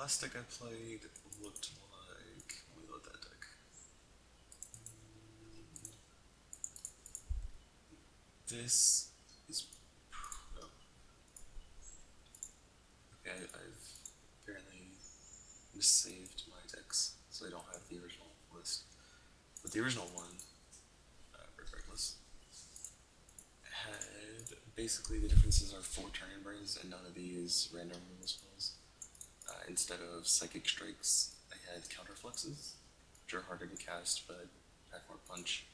last deck I played looked like. Let me load that deck. This is. Oh. Okay, I've apparently missaved my decks, so I don't have the original list. But the original one, regardless, had basically the differences are 4 turn burns and none of these random removal spells. Instead of Psychic Strikes, I had Counterfluxes, which are harder to cast but pack more punch.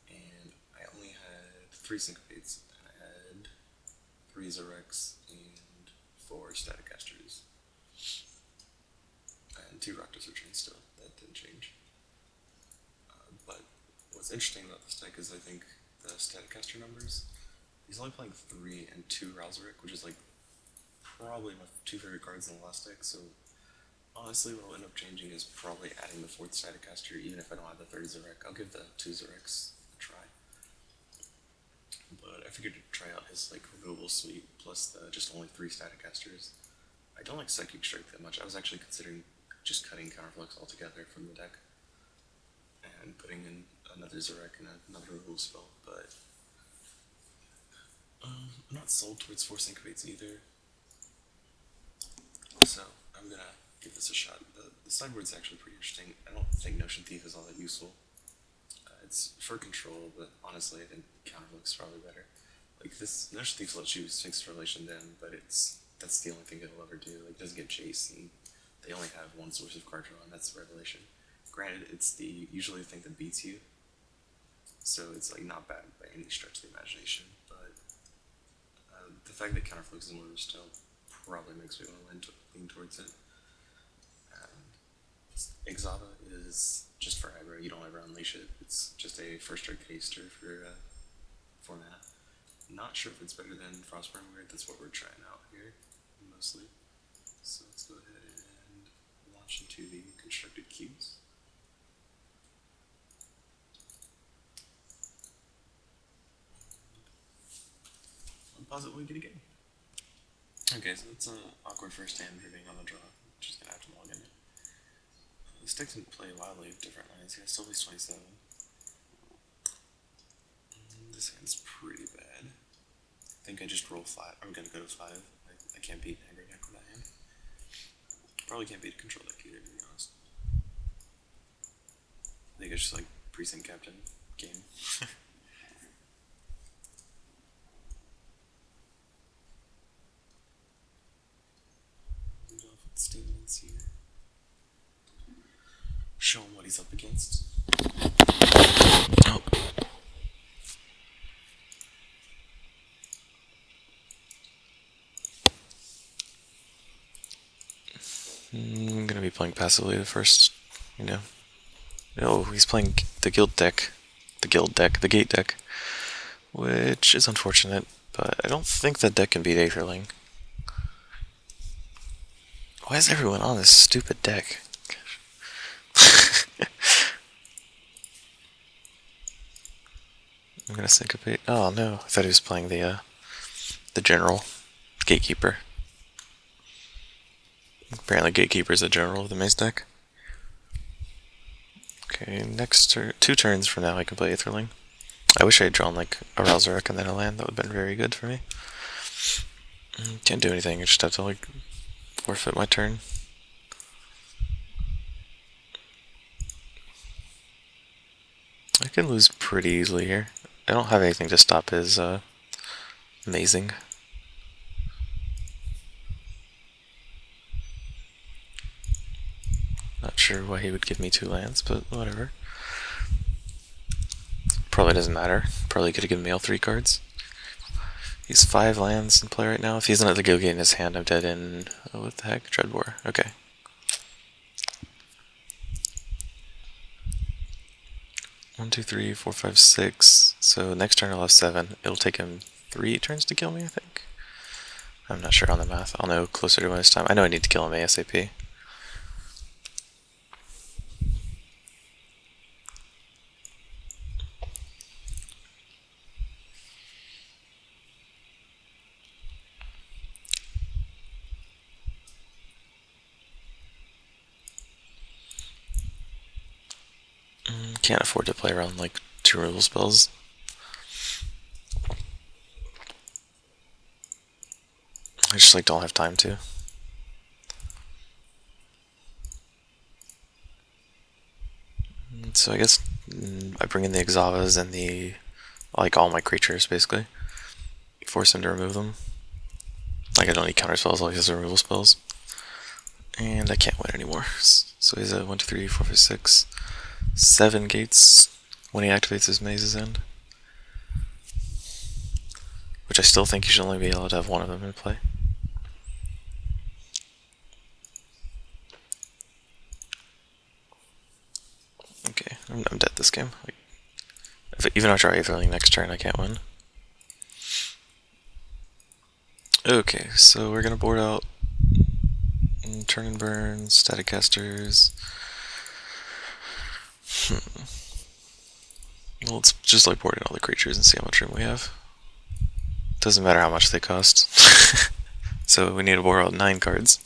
And I only had 3 Syncopates, and I had 3 Zorex and 4 Static Casters. And 2 Rakdos Returns still, that didn't change. But what's interesting about this deck is I think the Static Caster numbers, he's only playing 3 and 2 Ralzeric, which is like probably my 2 favorite cards in the last deck, so honestly what I'll end up changing is probably adding the 4th Static Caster, even if I don't have the 3rd Zorex. I'll give the 2 Zorex a try. But I figured to try out his like removal suite plus the just only 3 Static Casters. I don't like Psychic Strike that much. I was actually considering just cutting Counterflux altogether from the deck and putting in another Zorex and another removal spell, but I'm not sold towards 4 Syncopates either. So I'm gonna give this a shot. The sideboard's actually pretty interesting. I don't think Notion Thief is all that useful. It's for control, but honestly I think Counterflux is probably better. Like this Notion Thief lets you Sphinx Revelation then, but that's the only thing it'll ever do. Like it doesn't get Chase, and they only have one source of card draw, and that's Revelation. Granted, it's the usually the thing that beats you, so it's like not bad by any stretch of the imagination. But the fact that Counterflux is more still probably makes me want to lean towards it. And Exava is just for aggro. You don't ever unleash it. It's just a first strike haster for 4 mana. Not sure if it's better than Frostburn Weird. That's what we're trying out here mostly. So let's go ahead and launch into the constructed cubes. I'll pause it when we get a game. Okay, so it's an awkward first hand for being on the draw. Just gonna have to log in. This deck didn't play wildly with different lands. He has still plays 27. This hand's pretty bad. I think I just roll 5. I'm gonna go to 5. I can't beat an aggro deck with that hand. Probably can't beat a control deck either, to be honest. I think it's just like Precinct Captain game. Lead off with Stimulants here. Show him what he's up against. Oh. I'm gonna be playing passively the first, Oh, he's playing the guild deck. The gate deck. Which is unfortunate, but I don't think that deck can beat Aetherling. Why is everyone on this stupid deck? I'm gonna syncopate. Oh no, I thought he was playing the general gatekeeper. Apparently gatekeeper is a general of the maze deck. Okay, next 2 turns from now I can play Aetherling. I wish I had drawn like a Ralzeric and then a land. That would have been very good for me. Can't do anything. I just have to like forfeit my turn. I can lose pretty easily here. I don't have anything to stop his amazing. Not sure why he would give me 2 lands, but whatever. Probably doesn't matter. Probably could have given me all 3 cards. He's 5 lands in play right now. If he doesn't have the Guild Gate in his hand, I'm dead in... Oh, what the heck? Dreadbore. Okay. One, 2, 3, 4, 5, 6. So next turn I'll have 7. It'll take him 3 turns to kill me, I think. I'm not sure on the math. I'll know closer to when it's time. I know I need to kill him ASAP. can't afford to play around like 2 removal spells. I just like don't have time to. So I guess I bring in the Exavas and the like all my creatures basically. Force him to remove them. Like I don't need counter spells, all he has removal spells. And I can't win anymore. So he's at 1, 2, 3, 4, 5, 6, 7 gates when he activates his Maze's End. Which I still think you should only be able to have one of them in play. Okay, I'm dead this game. Like, even if I try Aetherling next turn, I can't win. Okay, so we're gonna board out Turn and Burn, Static Casters. Well, let's just like board in all the creatures and see how much room we have. Doesn't matter how much they cost. So we need to board out 9 cards.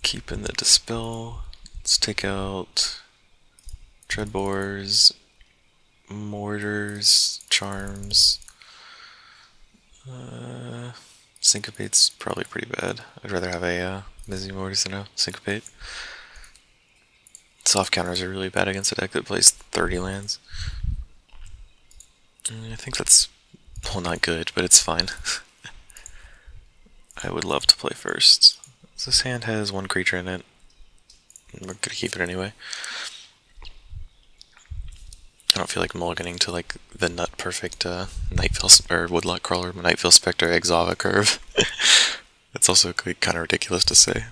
Keep in the Dispel. Let's take out Dreadbores, Mortars, Charms. Syncopate's probably pretty bad. I'd rather have a Mizzy Mortis than a Syncopate. Soft counters are really bad against a deck that plays 30 lands. I think that's, well, not good, but it's fine. I would love to play first. This hand has 1 creature in it. We're gonna keep it anyway. I don't feel like mulliganing to like the nut perfect Nightveil or Woodlock Crawler, Nightveil Spectre, Exava curve. That's also kind of ridiculous to say.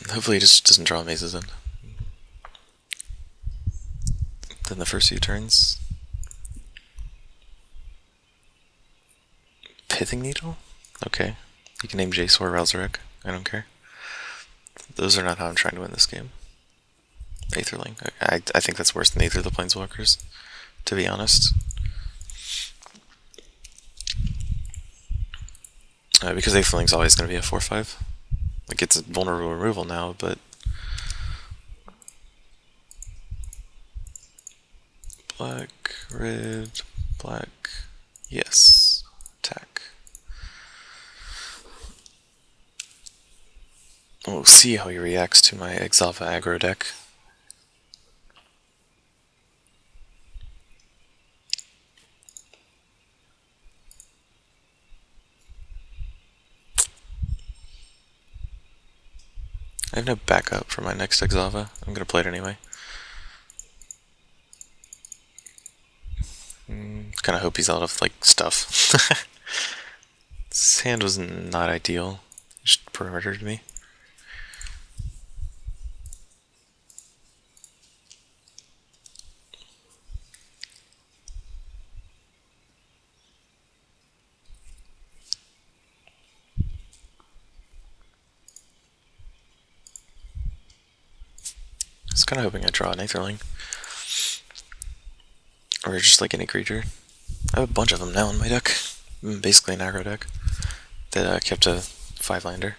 Hopefully he just doesn't draw Mazes in. Then the first few turns. Pithing Needle? Okay. You can name Jace or Ralzarek. I don't care. Those are not how I'm trying to win this game. Aetherling. I think that's worse than Aether the Planeswalkers, to be honest. Because Aetherling's always going to be a 4/5. Like, it's a vulnerable removal now, but... Black, red, black, yes. Attack. We'll see how he reacts to my Exava aggro deck. I have no backup for my next Exava. I'm gonna play it anyway. Kinda hope he's out of, like, stuff. This hand was not ideal. He just perimetered me. I was kinda hoping I'd draw an Aetherling. Or just like any creature. I have a bunch of them now in my deck. Basically an aggro deck that kept a 5-lander.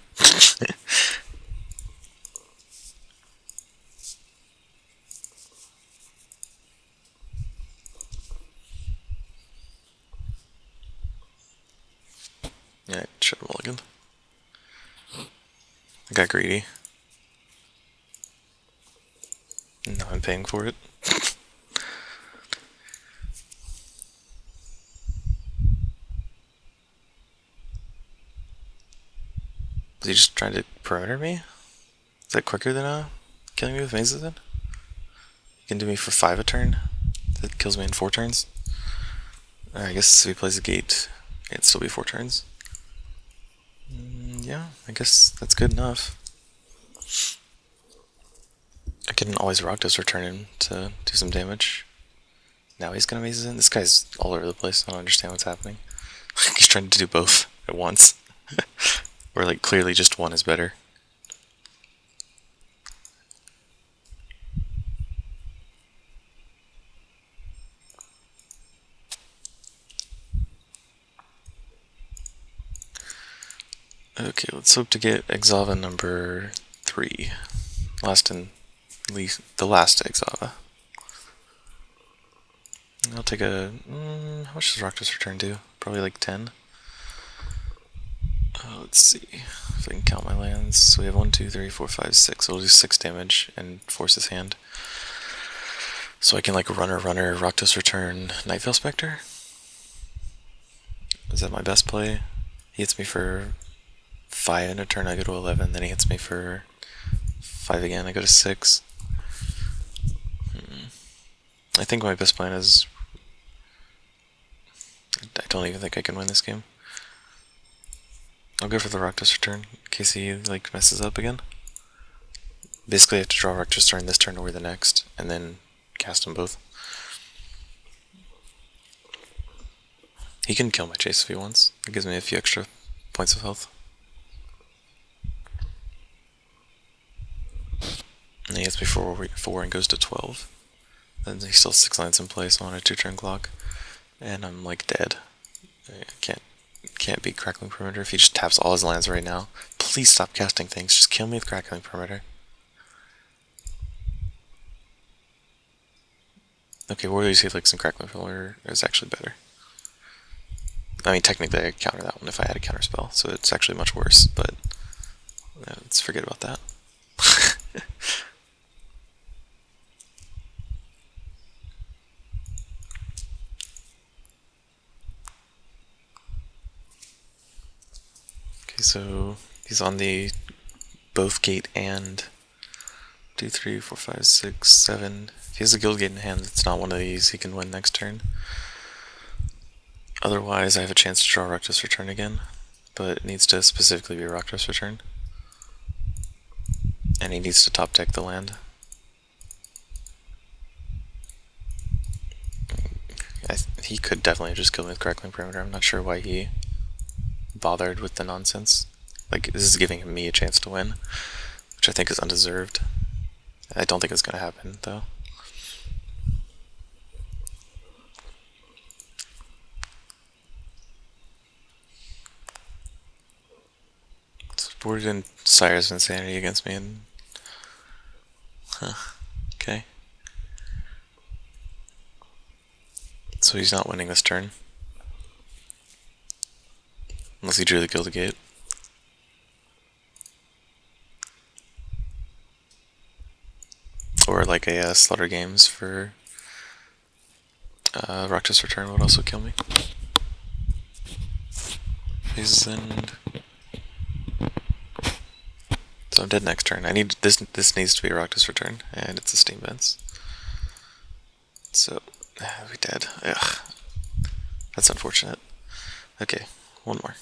Yeah, I should have mulliganed. I got greedy. Now I'm paying for it. Is he just trying to perimeter me? Is that quicker than killing me with mazes then? He can do me for 5 a turn. That kills me in 4 turns. I guess if he plays a gate, it'd still be 4 turns. Yeah, I guess that's good enough. I can always Rakdos return him to do some damage. Now he's gonna mazes in. This guy's all over the place. I don't understand what's happening. He's trying to do both at once. Or like clearly just one is better. Okay, let's hope to get Exava number 3. Last and least, the last Exava. I'll take a. How much does Rakdos return do? Probably like 10. Let's see if I can count my lands. So we have 1, 2, 3, 4, 5, 6. So we'll do 6 damage and force his hand. So I can like runner, Rakdos return, Nightveil Spectre. Is that my best play? He hits me for 5 in a turn, I go to 11. Then he hits me for 5 again, I go to 6. I think my best plan is. I don't even think I can win this game. I'll go for the Rakdos return in case he like messes up again. Basically, I have to draw Rakdos during this turn or the next, and then cast them both. He can kill my chase if he wants. It gives me a few extra points of health. And he hits me for 4 and goes to 12. Then he still has 6 lands in play, so on a 2-turn clock. And I'm like dead. I can't beat Crackling Perimeter if he just taps all his lands right now. Please stop casting things. Just kill me with Crackling Perimeter. Okay, Warriors Helix and Crackling Perimeter is actually better. I mean, technically I could counter that one if I had a counter spell, so it's actually much worse, but let's forget about that. Okay, so he's on the both gate and 2, 3, 4, 5, 6, 7. If he has a guild gate in hand, it's not one of these, he can win next turn. Otherwise, I have a chance to draw Rakdos return again, but it needs to specifically be Rakdos return. And he needs to top deck the land. He could definitely just kill me with Crackling Perimeter. I'm not sure why he bothered with the nonsense. Like, this is giving me a chance to win, which I think is undeserved. I don't think it's going to happen, though. Boarded in Sire's Insanity against me, and okay. So he's not winning this turn. Unless he drew the Gilded Gate. Or like a Slaughter Games for Rakdos return would also kill me. He's in. So I'm dead next turn. I need this. This needs to be a Rakdos return, and it's a Steam Vents. So we dead. Ugh, that's unfortunate. Okay, one more.